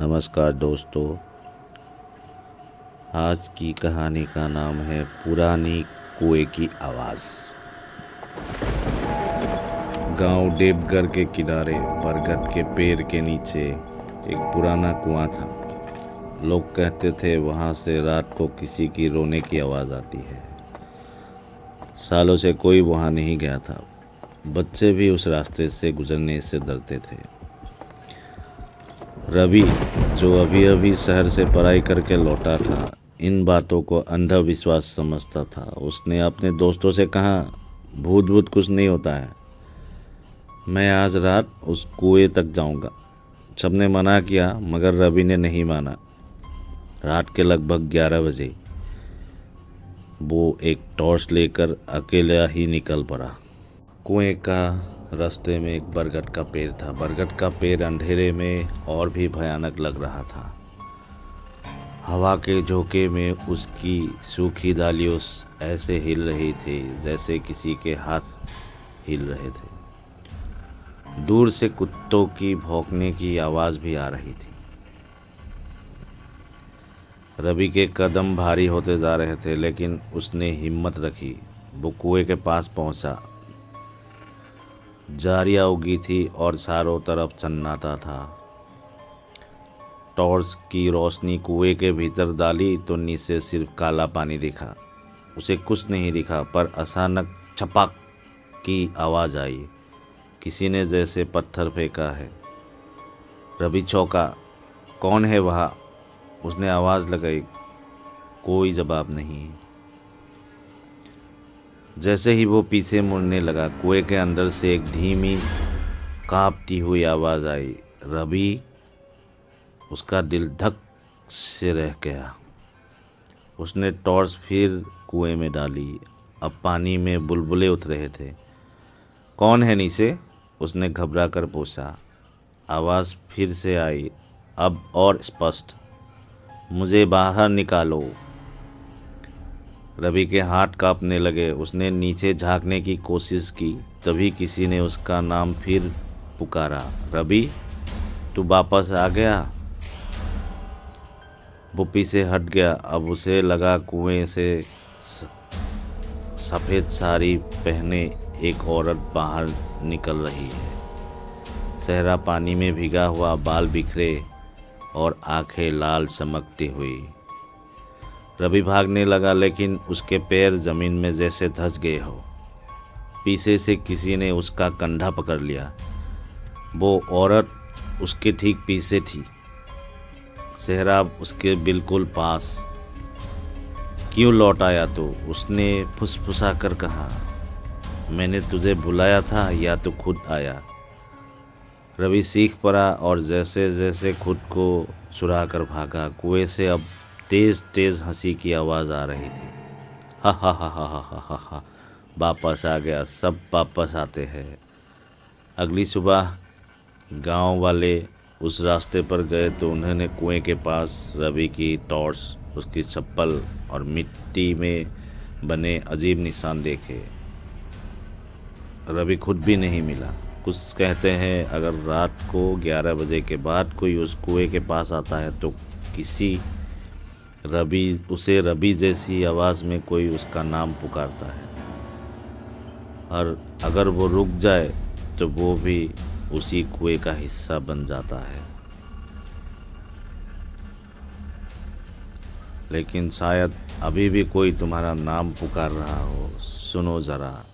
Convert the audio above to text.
नमस्कार दोस्तों। आज की कहानी का नाम है पुरानी कुएं की आवाज़। गांव देवघर के किनारे बरगद के पेड़ के नीचे एक पुराना कुआं था। लोग कहते थे वहां से रात को किसी की रोने की आवाज़ आती है। सालों से कोई वहां नहीं गया था। बच्चे भी उस रास्ते से गुजरने से डरते थे। रवि, जो अभी अभी शहर से पढ़ाई करके लौटा था, इन बातों को अंधविश्वास समझता था। उसने अपने दोस्तों से कहा, भूत भूत कुछ नहीं होता है, मैं आज रात उस कुएं तक जाऊंगा। सबने मना किया मगर रवि ने नहीं माना। रात के लगभग 11 बजे वो एक टॉर्च लेकर अकेला ही निकल पड़ा। कुएं का रास्ते में एक बरगद का पेड़ था। बरगद का पेड़ अंधेरे में और भी भयानक लग रहा था। हवा के झोंके में उसकी सूखी डालियों ऐसे हिल रही थी जैसे किसी के हाथ हिल रहे थे। दूर से कुत्तों की भौंकने की आवाज़ भी आ रही थी। रवि के कदम भारी होते जा रहे थे, लेकिन उसने हिम्मत रखी। वो कुएं के पास पहुंचा। जारियां उगी थी और चारों तरफ सन्नाटा था। टॉर्च की रोशनी कुएं के भीतर डाली तो नीचे सिर्फ काला पानी दिखा। उसे कुछ नहीं दिखा, पर अचानक छपाक की आवाज़ आई। किसी ने जैसे पत्थर फेंका है। रवि चौंका। कौन है वहाँ? उसने आवाज़ लगाई। कोई जवाब नहीं। जैसे ही वो पीछे मुड़ने लगा, कुएं के अंदर से एक धीमी कांपती हुई आवाज़ आई, रवि। उसका दिल धक से रह गया। उसने टॉर्च फिर कुएं में डाली। अब पानी में बुलबुले उठ रहे थे। कौन है नीचे? उसने घबरा कर पूछा। आवाज़ फिर से आई, अब और स्पष्ट। मुझे बाहर निकालो। रवि के हाथ कांपने लगे। उसने नीचे झांकने की कोशिश की। तभी किसी ने उसका नाम फिर पुकारा, रवि, तू वापस आ गया। वो पीछे हट गया। अब उसे लगा कुएं से सफ़ेद साड़ी पहने एक औरत बाहर निकल रही है। चेहरा पानी में भीगा हुआ, बाल बिखरे और आंखें लाल चमकती हुई। रवि भागने लगा, लेकिन उसके पैर जमीन में जैसे धंस गए हो। पीछे से किसी ने उसका कंधा पकड़ लिया। वो औरत उसके ठीक पीछे थी, चेहरा उसके बिल्कुल पास। क्यों लौट आया? तो उसने फुसफुसा कर कहा, मैंने तुझे बुलाया था या तो खुद आया? रवि सीख पड़ा और जैसे जैसे खुद को चुरा कर भागा, कुएं से अब तेज तेज हंसी की आवाज़ आ रही थी। हा हा हा हा हा हा हा। वापस आ गया। सब वापस आते हैं। अगली सुबह गांव वाले उस रास्ते पर गए तो उन्होंने कुएं के पास रवि की टॉर्च, उसकी चप्पल और मिट्टी में बने अजीब निशान देखे। रवि खुद भी नहीं मिला। कुछ कहते हैं अगर रात को 11 बजे के बाद कोई उस कुएं के पास आता है तो उसे रवि जैसी आवाज़ में कोई उसका नाम पुकारता है, और अगर वो रुक जाए तो वो भी उसी कुएं का हिस्सा बन जाता है। लेकिन शायद अभी भी कोई तुम्हारा नाम पुकार रहा हो। सुनो ज़रा।